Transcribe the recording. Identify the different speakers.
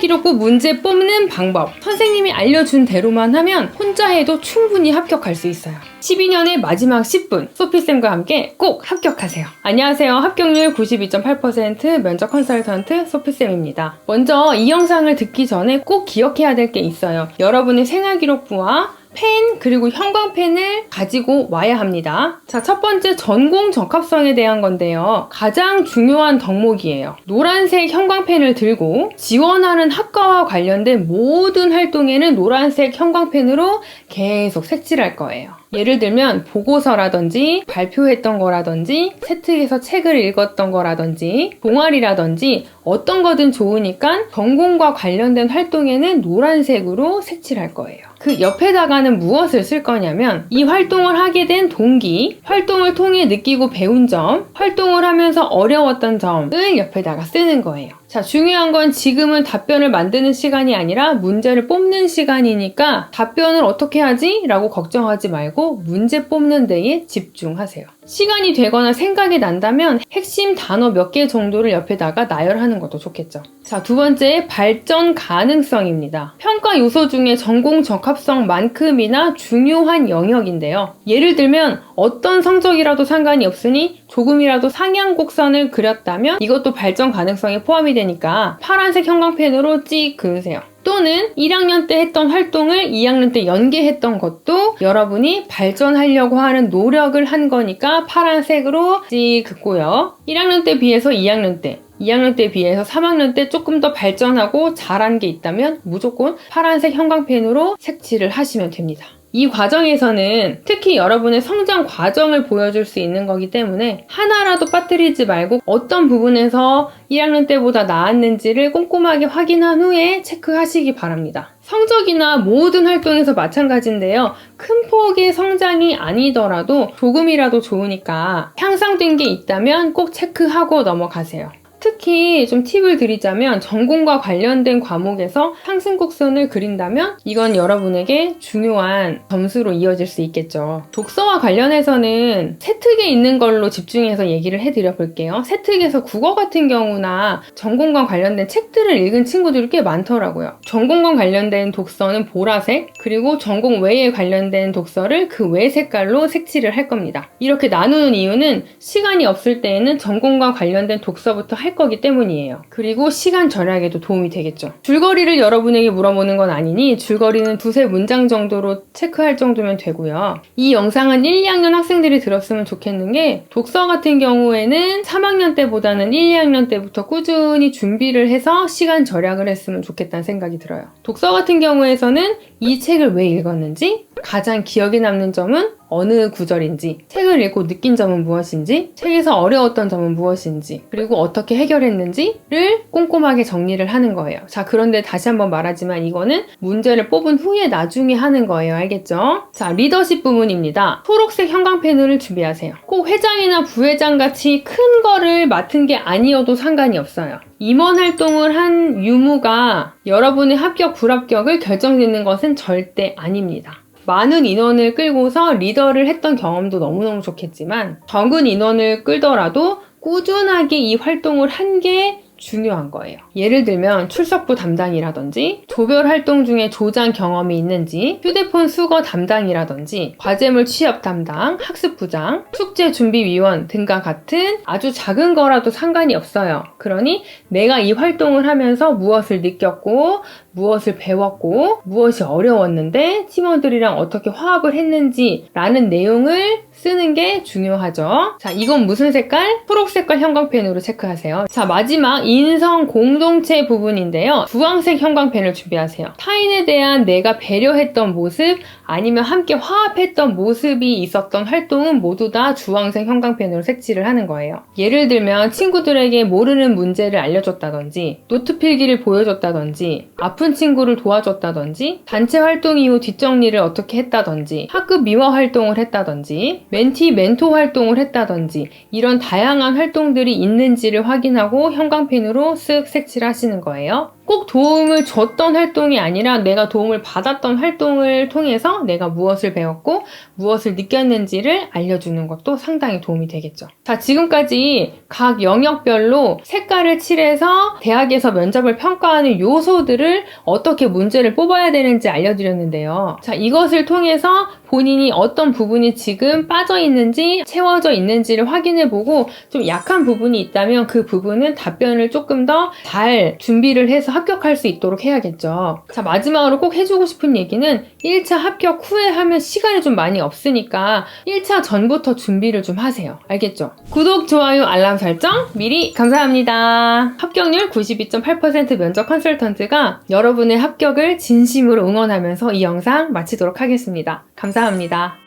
Speaker 1: 생활기록부 문제 뽑는 방법, 선생님이 알려준 대로만 하면 혼자 해도 충분히 합격할 수 있어요. 12년의 마지막 10분, 소피쌤과 함께 꼭 합격하세요. 안녕하세요. 합격률 92.8% 면접 컨설턴트 소피쌤입니다. 먼저 이 영상을 듣기 전에 꼭 기억해야 될 게 있어요. 여러분의 생활기록부와 펜 그리고 형광펜을 가지고 와야 합니다. 자, 첫 번째 전공 적합성에 대한 건데요. 가장 중요한 덕목이에요. 노란색 형광펜을 들고 지원하는 학과와 관련된 모든 활동에는 노란색 형광펜으로 계속 색칠할 거예요. 예를 들면 보고서라든지 발표했던 거라든지 세특에서 책을 읽었던 거라든지 동아리라든지 어떤 거든 좋으니까 전공과 관련된 활동에는 노란색으로 색칠할 거예요. 그 옆에다가는 무엇을 쓸 거냐면 이 활동을 하게 된 동기, 활동을 통해 느끼고 배운 점, 활동을 하면서 어려웠던 점을 옆에다가 쓰는 거예요. 자, 중요한 건 지금은 답변을 만드는 시간이 아니라 문제를 뽑는 시간이니까 답변을 어떻게 하지? 라고 걱정하지 말고 문제 뽑는 데에 집중하세요. 시간이 되거나 생각이 난다면 핵심 단어 몇 개 정도를 옆에다가 나열하는 것도 좋겠죠. 자, 두 번째, 발전 가능성입니다. 평가 요소 중에 전공 적합성만큼이나 중요한 영역인데요. 예를 들면 어떤 성적이라도 상관이 없으니 조금이라도 상향 곡선을 그렸다면 이것도 발전 가능성에 포함이 되니까 파란색 형광펜으로 찍 그으세요. 또는 1학년 때 했던 활동을 2학년 때 연계했던 것도 여러분이 발전하려고 하는 노력을 한 거니까 파란색으로 찍 긋고요. 1학년 때 비해서 2학년 때, 2학년 때 비해서 3학년 때 조금 더 발전하고 잘한 게 있다면 무조건 파란색 형광펜으로 색칠을 하시면 됩니다. 이 과정에서는 특히 여러분의 성장 과정을 보여줄 수 있는 거기 때문에 하나라도 빠뜨리지 말고 어떤 부분에서 1학년 때보다 나았는지를 꼼꼼하게 확인한 후에 체크하시기 바랍니다. 성적이나 모든 활동에서 마찬가지인데요. 큰 폭의 성장이 아니더라도 조금이라도 좋으니까 향상된 게 있다면 꼭 체크하고 넘어가세요. 특히 좀 팁을 드리자면 전공과 관련된 과목에서 상승 곡선을 그린다면 이건 여러분에게 중요한 점수로 이어질 수 있겠죠. 독서와 관련해서는 세특에 있는 걸로 집중해서 얘기를 해드려 볼게요. 세특에서 국어 같은 경우나 전공과 관련된 책들을 읽은 친구들이 꽤 많더라고요. 전공과 관련된 독서는 보라색, 그리고 전공 외에 관련된 독서를 그 외 색깔로 색칠을 할 겁니다. 이렇게 나누는 이유는 시간이 없을 때에는 전공과 관련된 독서부터 할 거기 때문이에요. 그리고 시간 절약에도 도움이 되겠죠. 줄거리를 여러분에게 물어보는 건 아니니 줄거리는 두세 문장 정도로 체크할 정도면 되고요. 이 영상은 1, 2학년 학생들이 들었으면 좋겠는 게 독서 같은 경우에는 3학년 때보다는 1, 2학년 때부터 꾸준히 준비를 해서 시간 절약을 했으면 좋겠다는 생각이 들어요. 독서 같은 경우에서는 이 책을 왜 읽었는지, 가장 기억에 남는 점은 어느 구절인지, 책을 읽고 느낀 점은 무엇인지, 책에서 어려웠던 점은 무엇인지, 그리고 어떻게 해결했는지를 꼼꼼하게 정리를 하는 거예요. 자, 그런데 다시 한번 말하지만 이거는 문제를 뽑은 후에 나중에 하는 거예요. 알겠죠? 자, 리더십 부분입니다. 초록색 형광펜을 준비하세요. 꼭 회장이나 부회장 같이 큰 거를 맡은 게 아니어도 상관이 없어요. 임원 활동을 한 유무가 여러분의 합격, 불합격을 결정짓는 것은 절대 아닙니다. 많은 인원을 끌고서 리더를 했던 경험도 너무너무 좋겠지만 적은 인원을 끌더라도 꾸준하게 이 활동을 한 게 중요한 거예요. 예를 들면 출석부 담당이라든지 조별 활동 중에 조장 경험이 있는지, 휴대폰 수거 담당이라든지 과제물 취업 담당, 학습부장, 숙제준비위원 등과 같은 아주 작은 거라도 상관이 없어요. 그러니 내가 이 활동을 하면서 무엇을 느꼈고 무엇을 배웠고 무엇이 어려웠는데 팀원들이랑 어떻게 화합을 했는지 라는 내용을 쓰는 게 중요하죠. 자, 이건 무슨 색깔? 초록색깔 형광펜으로 체크하세요. 자, 마지막 인성 공동체 부분인데요. 주황색 형광펜을 준비하세요. 타인에 대한 내가 배려했던 모습 아니면 함께 화합했던 모습이 있었던 활동은 모두 다 주황색 형광펜으로 색칠을 하는 거예요. 예를 들면 친구들에게 모르는 문제를 알려줬다든지, 노트 필기를 보여줬다든지, 아픈 친구를 도와줬다든지, 단체 활동 이후 뒷정리를 어떻게 했다든지, 학급 미화 활동을 했다든지, 멘티 멘토 활동을 했다든지 이런 다양한 활동들이 있는지를 확인하고 형광펜으로 쓱 색칠하시는 거예요. 꼭 도움을 줬던 활동이 아니라 내가 도움을 받았던 활동을 통해서 내가 무엇을 배웠고 무엇을 느꼈는지를 알려주는 것도 상당히 도움이 되겠죠. 자, 지금까지 각 영역별로 색깔을 칠해서 대학에서 면접을 평가하는 요소들을 어떻게 문제를 뽑아야 되는지 알려드렸는데요. 자, 이것을 통해서 본인이 어떤 부분이 지금 빠져 있는지 채워져 있는지를 확인해보고 좀 약한 부분이 있다면 그 부분은 답변을 조금 더 잘 준비를 해서 합격할 수 있도록 해야겠죠. 자, 마지막으로 꼭 해주고 싶은 얘기는 1차 합격 후에 하면 시간이 좀 많이 없으니까 1차 전부터 준비를 좀 하세요. 알겠죠? 구독, 좋아요, 알람 설정 미리 감사합니다. 합격률 92.8% 면접 컨설턴트가 여러분의 합격을 진심으로 응원하면서 이 영상 마치도록 하겠습니다. 감사합니다.